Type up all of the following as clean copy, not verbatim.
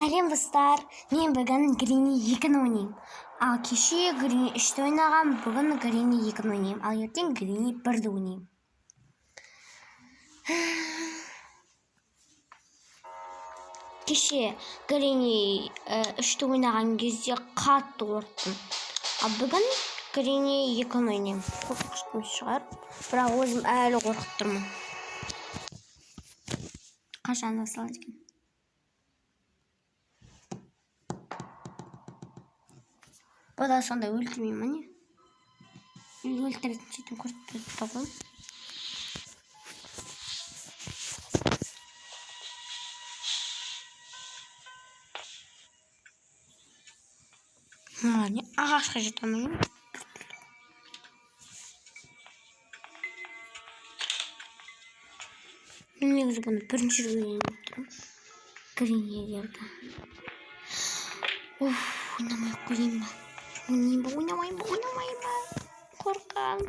Сәлем достар, мен бүгін Грини 2-ні ойнаймын. Ал кеше Грини 3-ті ойнаған, бүгін Грини 2-ні ойнаймын. Ал ертең Грини 1-ді ойнаймын. Кеше Грини 3-ті ойнаған кезде қатты қорықтым. Ал бүгін Грини 2-ні ойнаймын. Қорқынышты шығар, бірақ өзім әлі қорқып тұрмын. Қашан басталады екен? Бұл да сонда өлтірмей ма не? Өлтіретін сөйтіп көріп тұрды ғой. Не, ағашқа жете алмаймын. Мен негізі бұны бірінші рет ойнап тұрмын. Гринилерді. Ойнамай-ақ қойайын ба? Ойнамайын ба? Қорқам.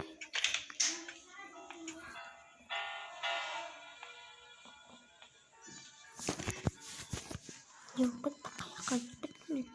Жоқ, қаяққа кетпедім мен.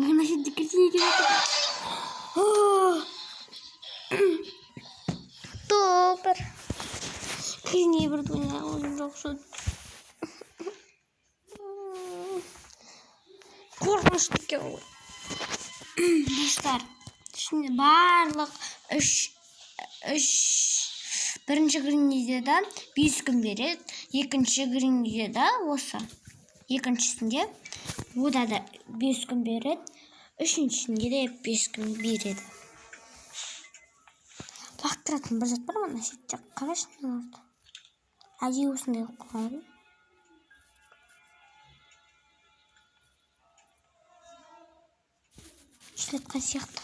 Мен әшетті кірсіне келеді. Топыр. Грини 1-ді ойнаған жоқ шыд. Қорқынышты екен ғой. Достар, şimdi барлық бірінші Гриниде де 5 күн береді, екінші Гриниде де осы. Екіншісінде ода да 5 күн береді, үшіншісінде де 5 күн береді. Лақтыратын бір зат бар ма? Шетте қарашы не орды. Әдейі осындай қойған. Işletken сияқты.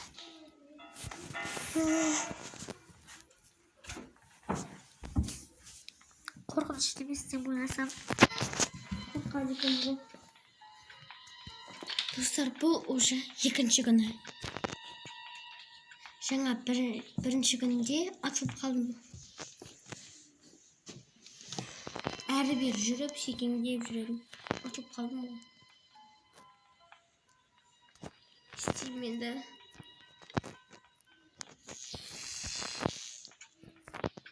Қорқынышты бестен ойнасам. Қорқады екен. Достар, бұл уже екінші күні. Жаңа бірінші күнде атылып қалдым. Әрі бері жүріп, секеңдеп жүредім. Атылып қалдым ғой. Стильменді.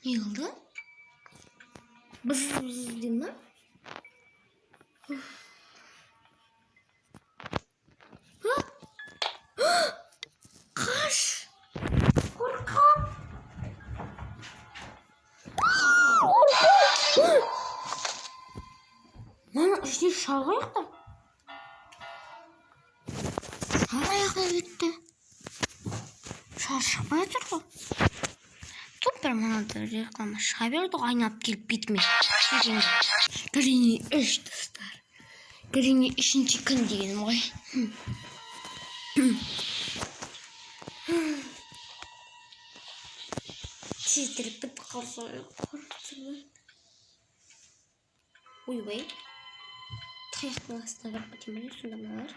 Не oldu? Bız değil mi? Kaş! Korkam! Lan işte şalgayakta. Şalgayakta gitti. Şaşıkmaya тұрды. Супер, мынада реклама шыға берді, айналып келіп бетіме. Грини 3 достар. Грини 3-ші күн дегенім ғой. Тезіріп бітіп қалса қорқытып. Ойбай. Таяқтың астына барып кетемін, сонда мыналар.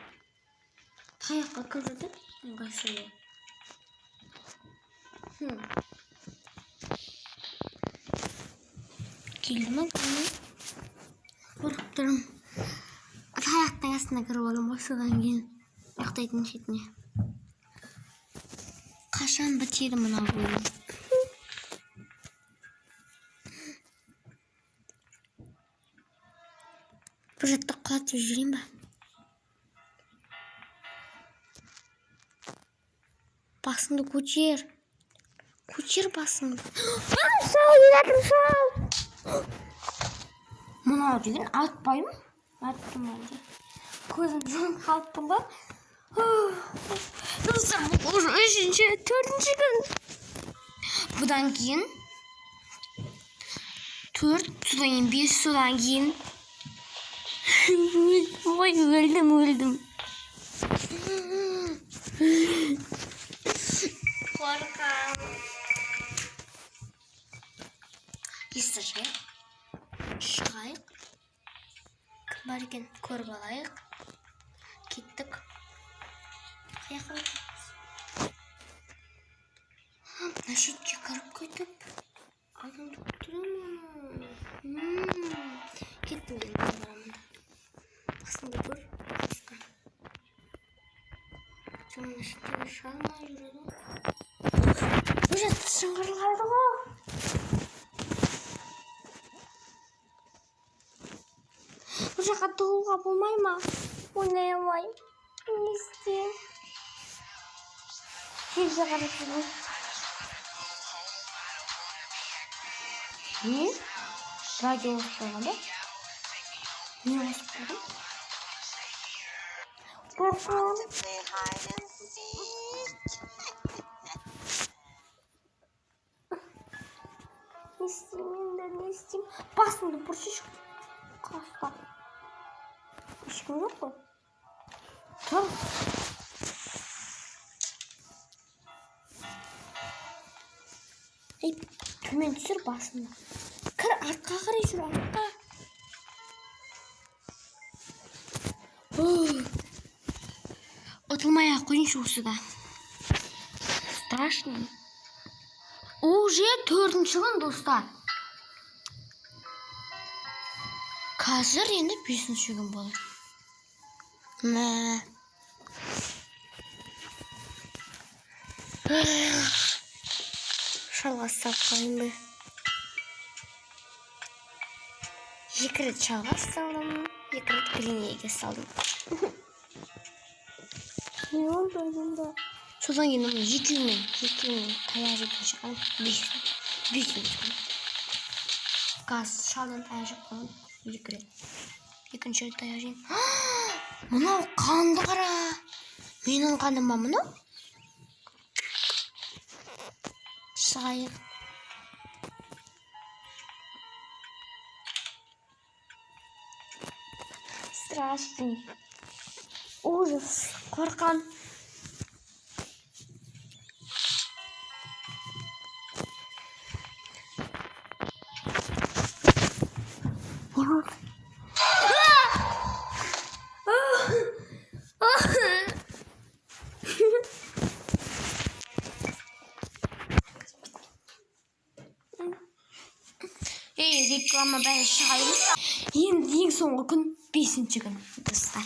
Таяққа кірді, ыңғайсыз. Келді ма? Қорқып тұрмын. Таяқтың астына кіріп алам ғой, содан кейін ұйықтайтын шетіне. Қашан бітеді мына ойын? Бір жатты құлатып жүрейін ба? Басыңды көтер. көтер басыңды. Сау, еләдім, сау. Мұнау деген атпаймын. Аттым әлде. Көзім жұмып қалып тұр ба? Достар, бұл уже 3-ші, 4-ші күн. Бұдан кейін 4, содан кейін 5, содан кейін ой, өлдім. Қорқам. Есті шығайық. Кім бар екен көріп алайық. Кеттік. Қаяққа өтеміз. Мына шетке кіріп кетіп. Адамды күттіремін. Кеттім мен барамын. Басында көр. Жаңа шетке шалмай жүреді. Бұл жатты шыңғырлайды ғой. Бұл жаққа тұғылға болмай ма? Ойнай алмай. Не істеймін? Жерге қарап жүрмін. Не? Радио қосып қойған ба? Не қосып қойған? Қорқам. Не істеймін? Басымды бұршыш қаста. Ешкім жоқ қой. Тұр. Төмен түсір басымды. Кір артқа қарай жүр, артқа. Ұтылмай-ақ қойыншы осыда. Страшно. Уже 4-ші күн, достар. Қазір енді 5-ші күн болар. Мә. Шалға сап қайын бі. 2 рет шалға салдым, 2 рет гринейге салдым. Не oldu önümde? Содан кейін екеуімен таяқ жеп шығам. 5 рет. Газ шалдан таяқ жеп қалам. 2 рет. Екінші рет таяқ жейм. Мынау қанды қара. Менің қаным ба мұны? Шығайық. Страшный. Ужас. Қорқам. Не болды? Реклама бәрі шығайын. Енді ең соңғы күн 5-ші күн. Достар.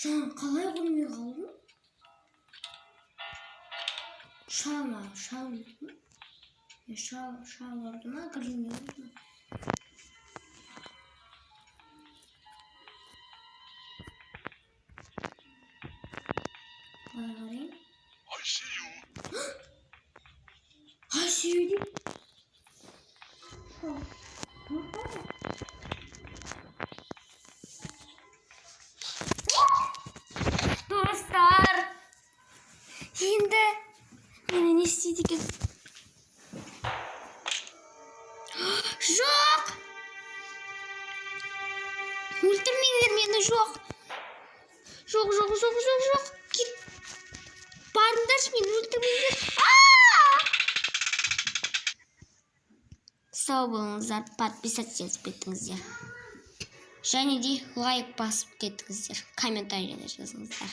Жаңа қалай көрмей қалдым? Шал ұрды ма? Шал ұрды ма? Гриней ұрды ма? I see you. Dostlar. Енді мені не істейді екен? Жоқ. Өлтірмеңдер мені, жоқ. Жоқ. Барыңдаршы, мені өлтірмеңдер. Сау болыңыздар, подписаться етіңіздер. Және де лайк басып кетіңіздер. Комментарийде жазыңыздар.